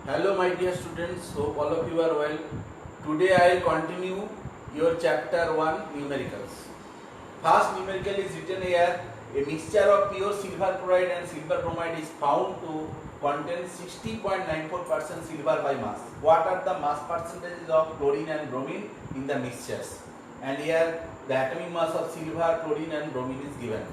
Hello my dear students, hope all of you are well. Today I will continue your chapter 1 numericals. First numerical is written here, a mixture of pure silver chloride and silver bromide is found to contain 60.94% silver by mass. What are the mass percentages of chlorine and bromine in the mixtures? And here the atomic mass of silver, chlorine and bromine is given.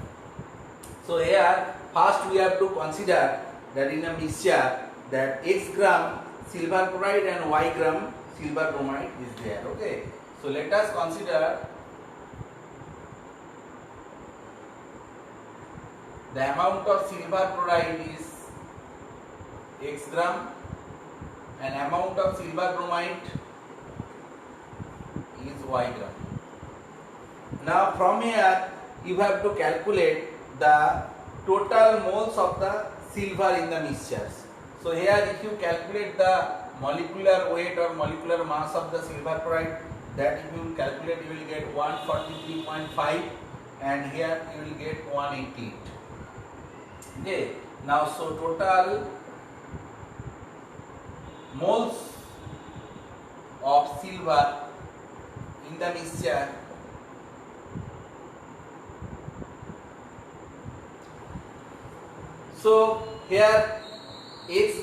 So here first we have to consider that in a mixture that x gram silver chloride and y gram silver bromide is there. Okay. So let us consider the amount of silver chloride is x gram and amount of silver bromide is y gram. Now from here you have to calculate the total moles of the silver in the mixtures. So here if you calculate the molecular weight or molecular mass of the silver chloride, that if you will calculate you will get 143.5 and here you will get 188. Okay. Now so total moles of silver in the mixture so here x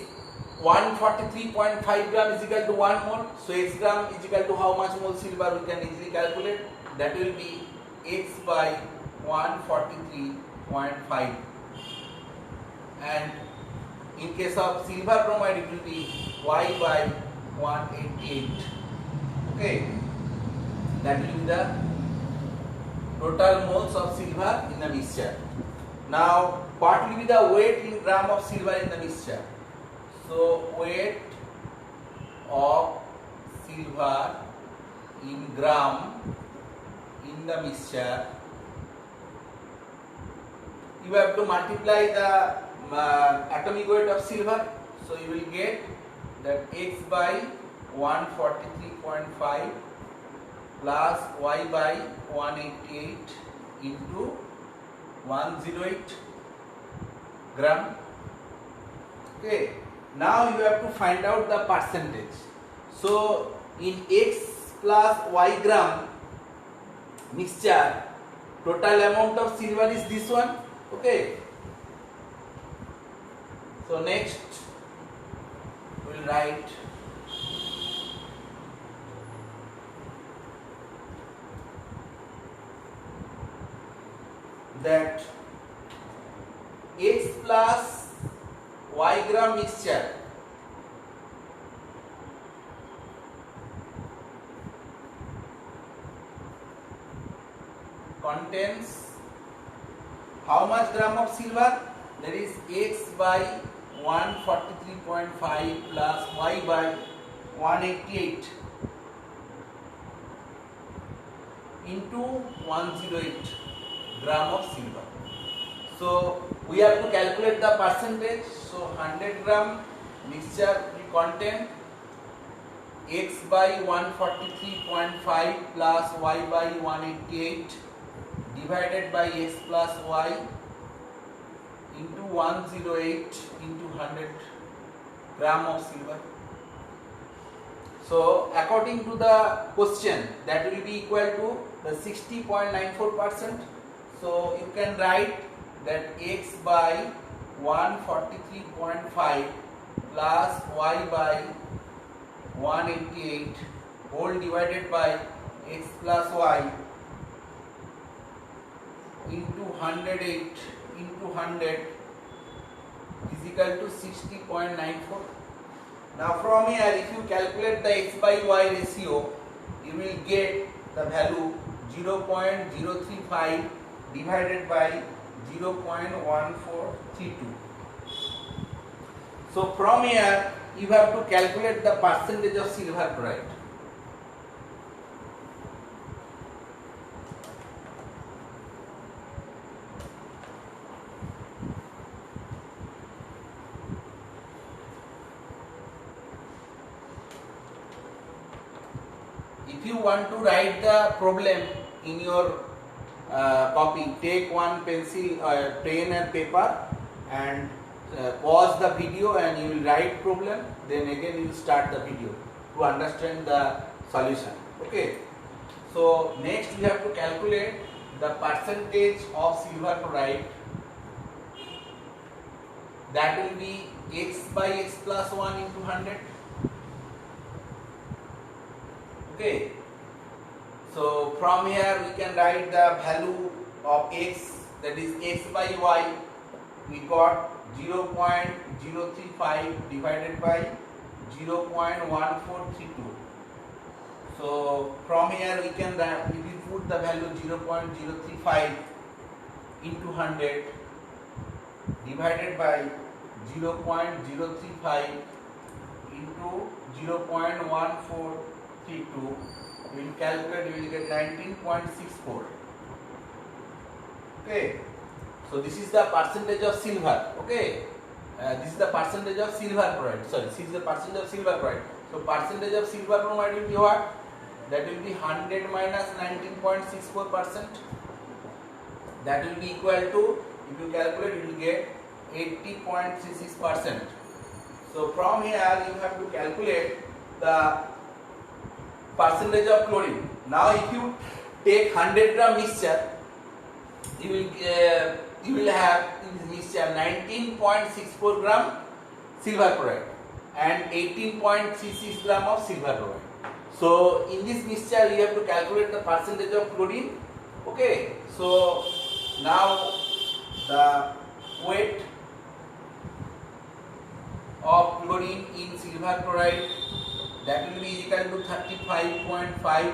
143.5 gram is equal to 1 mole. So x gram is equal to how much mole silver we can easily calculate. That will be x by 143.5. And in case of silver bromide it will be y by 188. Okay. That will be the total moles of silver in the mixture. Now what will be the weight in gram of silver in the mixture? So weight of silver in gram in the mixture, you have to multiply the atomic weight of silver. So you will get that x by 143.5 plus y by 188 into 108 gram. Okay. Now you have to find out the percentage. So in x plus y gram mixture, total amount of silver is this one. Okay. So next we will write that x plus y gram mixture contains how much gram of silver? That is x by 143.5 plus y by 188 into 108 gram of silver. So we have to calculate the percentage. So 100 gram mixture will contain x by 143.5 plus y by 188 divided by x plus y into 108 into 100 gram of silver. So according to the question, that will be equal to the 60.94%. So you can write that x by 143.5 plus y by 188 whole divided by x plus y into 108 into 100 is equal to 60.94. Now from here if you calculate the x by y ratio, you will get the value 0.035 divided by 0.1432. So from here you have to calculate the percentage of silver chloride. If you want to write the problem in your copy, take one pencil, pen and paper and pause the video and you will write problem, then again you will start the video to understand the solution. Okay. So next we have to calculate the percentage of silver chloride, that will be x by x plus 1 into 100. Okay. So from here we can write the value of x, that is x by y. We got 0.035 divided by 0.1432. So from here we can put the value 0.035 into 100 divided by 0.035 into 0.1432. We will calculate, we will get 19.64. Okay. So this is the percentage of silver. Okay. This is the percentage of silver chloride. Sorry, this is the percentage of silver chloride. So percentage of silver chloride will be what? That will be 100 minus 19.64%. That will be equal to, if you calculate, you will get 80.36%. So from here you have to calculate the percentage of chlorine. Now if you take 100 gram mixture, you will have in this mixture 19.64 gram silver chloride and 18.36 gram of silver chloride. So in this mixture you have to calculate the percentage of chlorine. Okay. So now the weight of chlorine in silver chloride, that will be equal to 35.5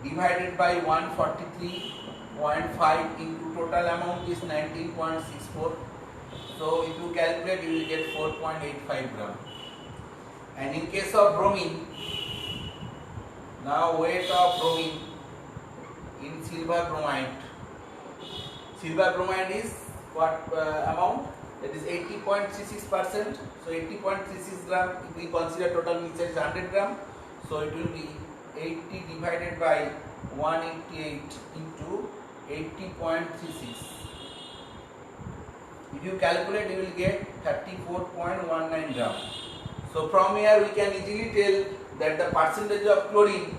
divided by 143.5 into total amount is 19.64. So if you calculate, you will get 4.85 gram. And in case of bromine, now weight of bromine in silver bromide. Silver bromide is what amount? That is 80.36%. So 80.36 gram, if we consider total mixture is 100 gram. So it will be 80 divided by 188 into 80.36. If you calculate, you will get 34.19 gram. So from here we can easily tell that the percentage of chlorine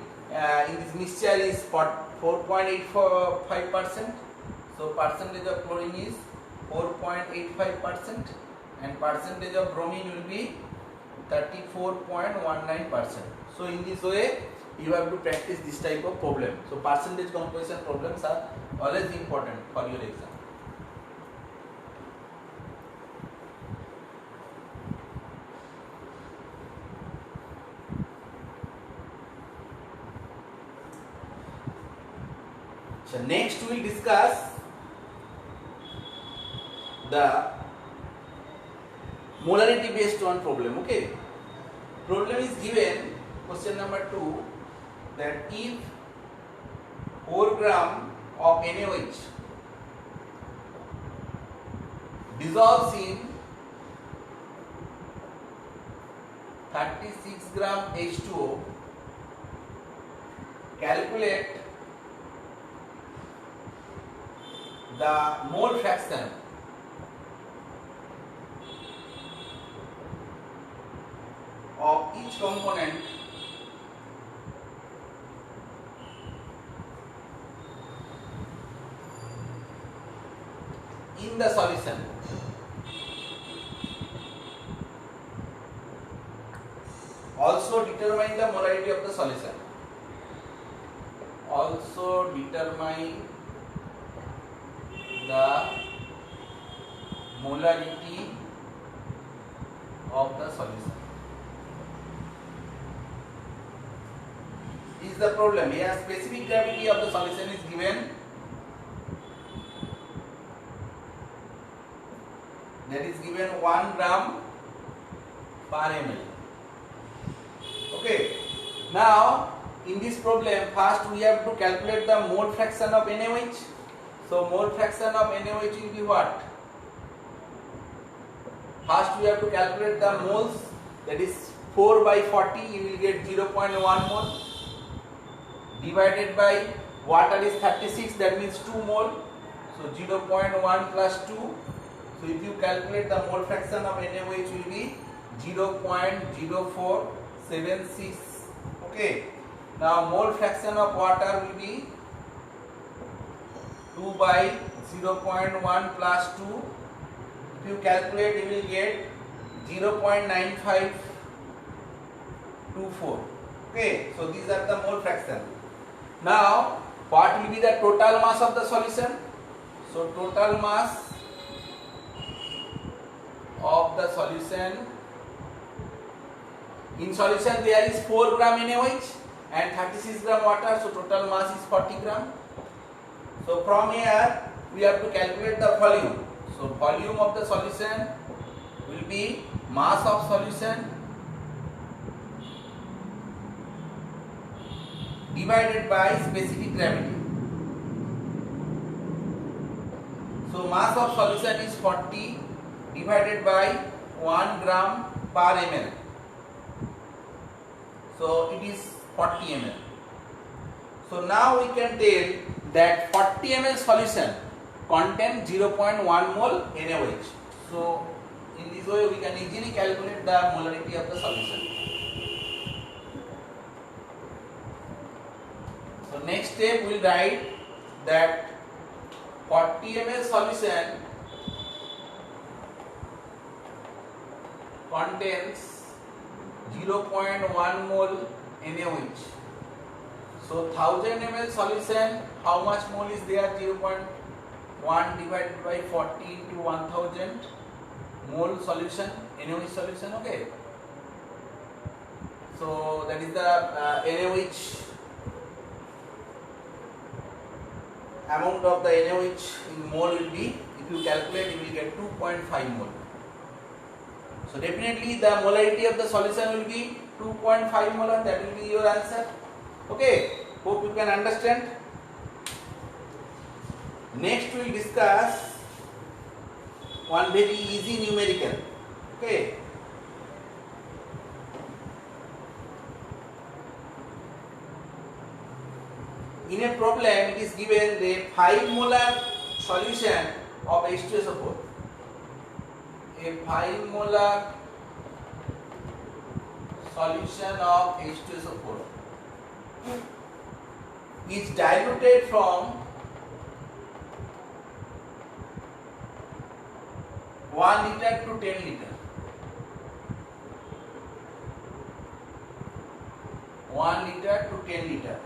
in this mixture is 4.85%. So percentage of chlorine is 4.85% and percentage of bromine will be 34.19%. So in this way you have to practice this type of problem. So percentage composition problems are always important for your exam. So next we will discuss the molarity based on problem. Okay. Problem is given, question number 2, that if 4 gram of NaOH dissolves in 36 gram H2O, calculate the mole fraction of each component in the solution. Also determine the molarity of the solution. Also determine the molarity of the solution. Is the problem. Here specific gravity of the solution is given, that is given 1 gram per ml. Okay. Now in this problem, first we have to calculate the mole fraction of NaOH. So mole fraction of NaOH will be what? First we have to calculate the moles, that is 4 by 40, you will get 0.1 mole, divided by water is 36, that means 2 mole. So 0.1 plus 2, So if you calculate the mole fraction of NaOH will be 0.0476. Okay. Now mole fraction of water will be 2 by 0.1 plus 2. If you calculate, you will get 0.9524. Okay, so these are the mole fraction. Now, what will be the total mass of the solution? So total mass of the solution, in solution there is 4 gram NaOH and 36 gram water, so total mass is 40 gram. So from here we have to calculate the volume. So volume of the solution will be mass of solution divided by specific gravity. So mass of solution is 40 divided by 1 gram per ml. So it is 40 ml. So now we can tell that 40 ml solution contains 0.1 mole NaOH. So in this way we can easily calculate the molarity of the solution. So next step we will write that 40 ml solution contains 0.1 mole NaOH. So 1000 ml solution, how much mole is there? 0.1 divided by 40 into 1000 mole solution, NaOH solution. Okay. So that is the NaOH amount of the NaOH in mole will be, if you calculate, you will get 2.5 mole. So definitely the molarity of the solution will be 2.5 molar. That will be your answer. Okay, hope you can understand. Next we will discuss one very easy numerical. Okay. In a problem it is given the 5 molar solution of H2SO4. A 5 molar solution of H2SO4 is diluted from 1 liter to 10 liter. 1 liter to 10 liter.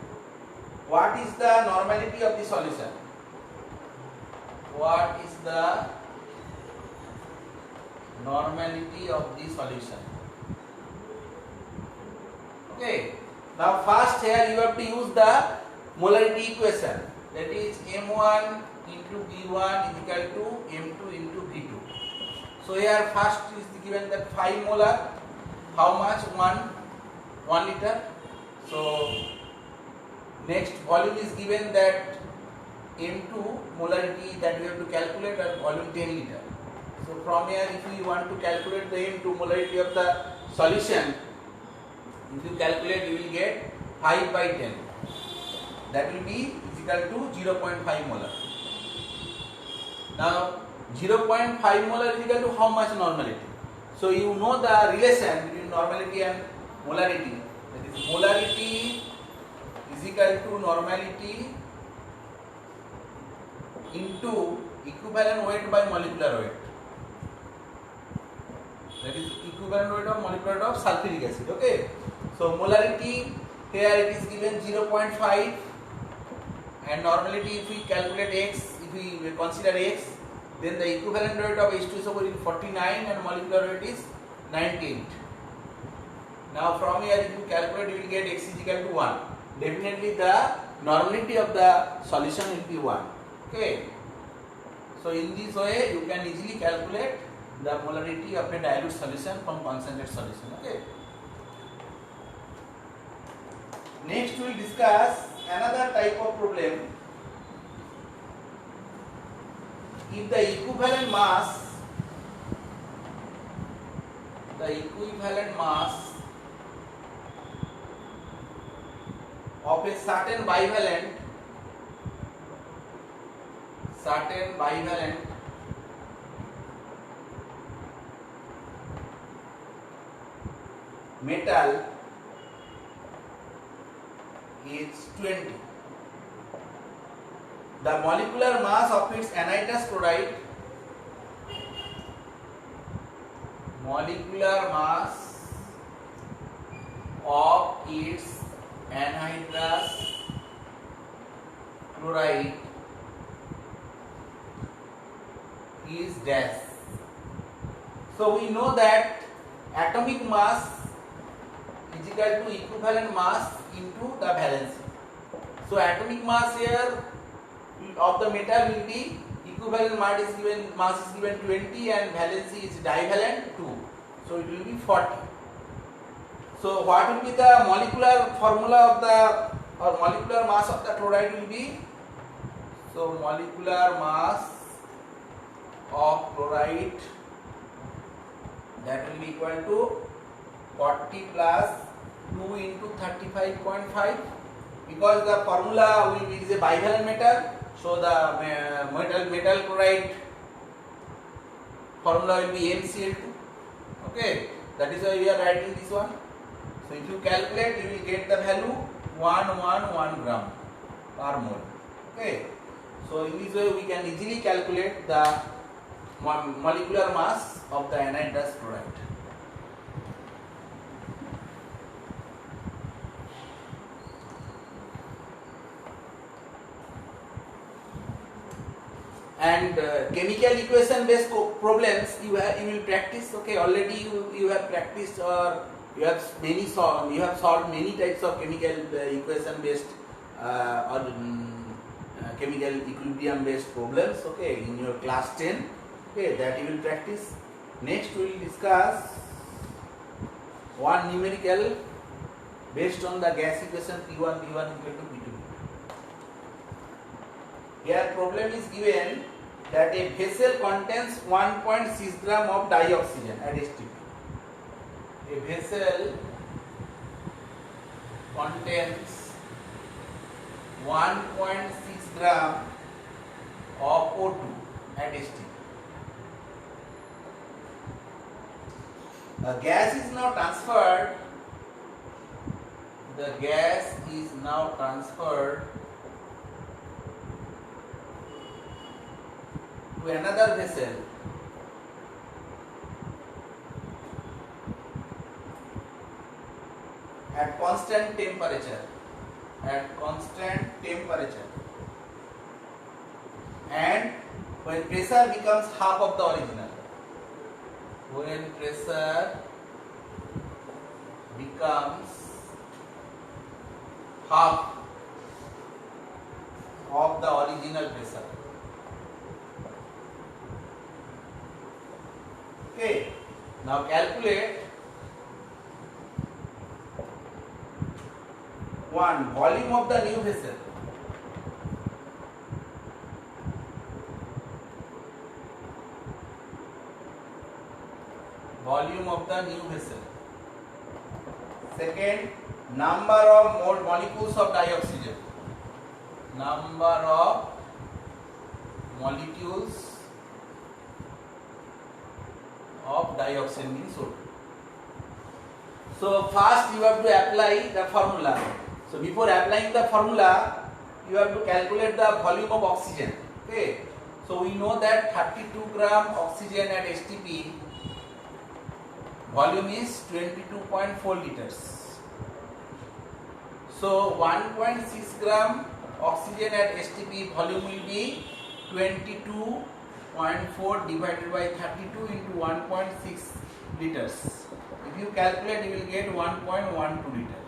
What is the normality of the solution? What is the normality of the solution? Okay. Now first here you have to use the molarity equation, that is M1 into V1 is equal to M2 into V2. So here first is given that 5 molar, how much? 1 liter. So next volume is given that M2 molarity that we have to calculate at volume 10 liter. So from here if we want to calculate the M2 molarity of the solution, if you calculate you will get 5 by 10. That will be equal to 0.5 molar. Now 0.5 molar is equal to how much normality? So you know the relation between normality and molarity. That is molarity is equal to normality into equivalent weight by molecular weight. That is equivalent weight of molecular weight of sulfuric acid. Okay. So molarity here it is given 0.5 and normality if we calculate X, if we consider X, then the equivalent weight of H2SO4 is 49 and molecular weight is 98. Now from here if you calculate you will get X is equal to 1. Definitely the normality of the solution will be 1. Okay. So in this way you can easily calculate the molarity of a dilute solution from concentrated solution. Okay. Next we will discuss another type of problem. If the equivalent mass of a certain bivalent metal is 20. The molecular mass of its anhydrous chloride, molecular mass of its anhydrous chloride is dash. So we know that atomic mass is equal to equivalent mass into the valency. So atomic mass here of the metal will be equivalent mass is given 20 and valency is divalent 2. So it will be 40. So what will be the molecular formula of the or molecular mass of the chloride will be? So molecular mass of chloride, that will be equal to 40 plus 2 into 35.5, because the formula will be is a bivalent metal, so the metal chloride formula will be MCl2. Okay, that is why we are writing this one. So if you calculate, you will get the value 111 gram per mole. Okay, so in this way we can easily calculate the molecular mass of the anhydrous chloride. And chemical equation based problems you will practice. Okay, already you have practiced, or you have solved many types of chemical equation based or chemical equilibrium based problems. Okay, in your class 10. Okay, that you will practice. Next we will discuss one numerical based on the gas equation P1 V1 equal to P2. Here problem is given that a vessel contains 1.6 gram of dioxygen at STP. A vessel contains 1.6 gram of O2 at STP. The gas is now transferred. The gas is now transferred to another vessel at constant temperature. At constant temperature, and when pressure becomes half of the original. When pressure becomes half of the original pressure. Okay, now calculate one volume of the new vessel. Volume of the new vessel. Second, number of molecules of dioxygen. Number of molecules of dioxin means O2. So first you have to apply the formula. So before applying the formula, you have to calculate the volume of oxygen. Okay. So we know that 32 gram oxygen at STP volume is 22.4 liters. So 1.6 gram oxygen at STP volume will be 22.4 divided by 32 into 1.6 liters. If you calculate, you will get 1.12 liter.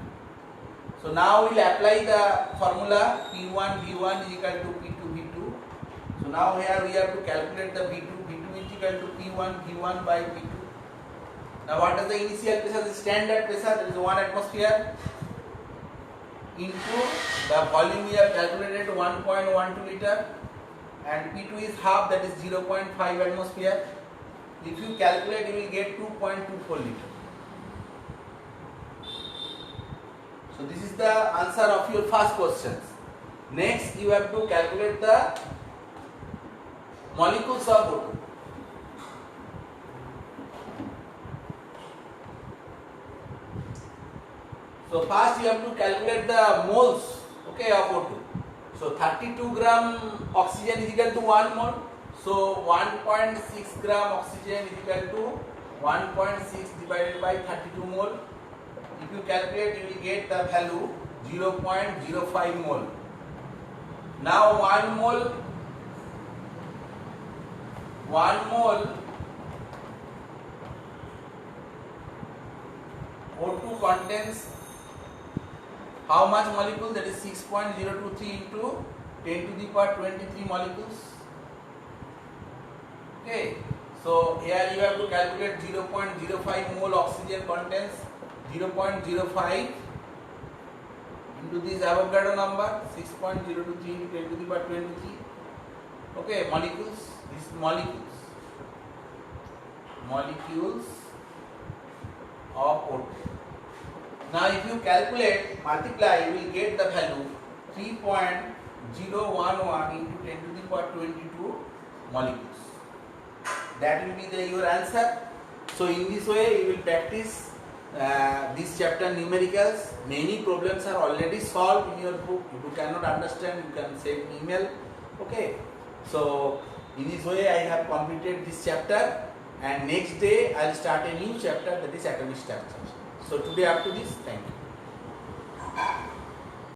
So now we will apply the formula P1 V1 is equal to P2 V2. So now here we have to calculate the V2. V2 is equal to P1 V1 by P2. Now what is the initial pressure? The standard pressure, that is 1 atmosphere, into the volume we have calculated 1.12 liter, and P2 is half, that is 0.5 atmosphere. If you calculate, you will get 2.24 liter. So this is the answer of your first questions. Next you have to calculate the molecules of O2. So first you have to calculate the moles, okay, of O2. So 32 gram oxygen is equal to 1 mole. So 1.6 gram oxygen is equal to 1.6 divided by 32 mole. If you calculate, you will get the value 0.05 mole. Now 1 mole O2 contains how much molecule? That is 6.023 into 10 to the power 23 molecules. Okay, so here you have to calculate 0.05 mole oxygen contains 0.05 into this Avogadro number 6.023 into 10 to the power 23. Okay, molecules, these molecules of O2. Now if you calculate, multiply, you will get the value 3.011 into 10 to the power 22 molecules. That will be your answer. So in this way you will practice this chapter numericals. Many problems are already solved in your book. If you cannot understand, you can send email. Okay. So in this way I have completed this chapter, and next day I will start a new chapter, that is atomic structure. So today up to this, thank you.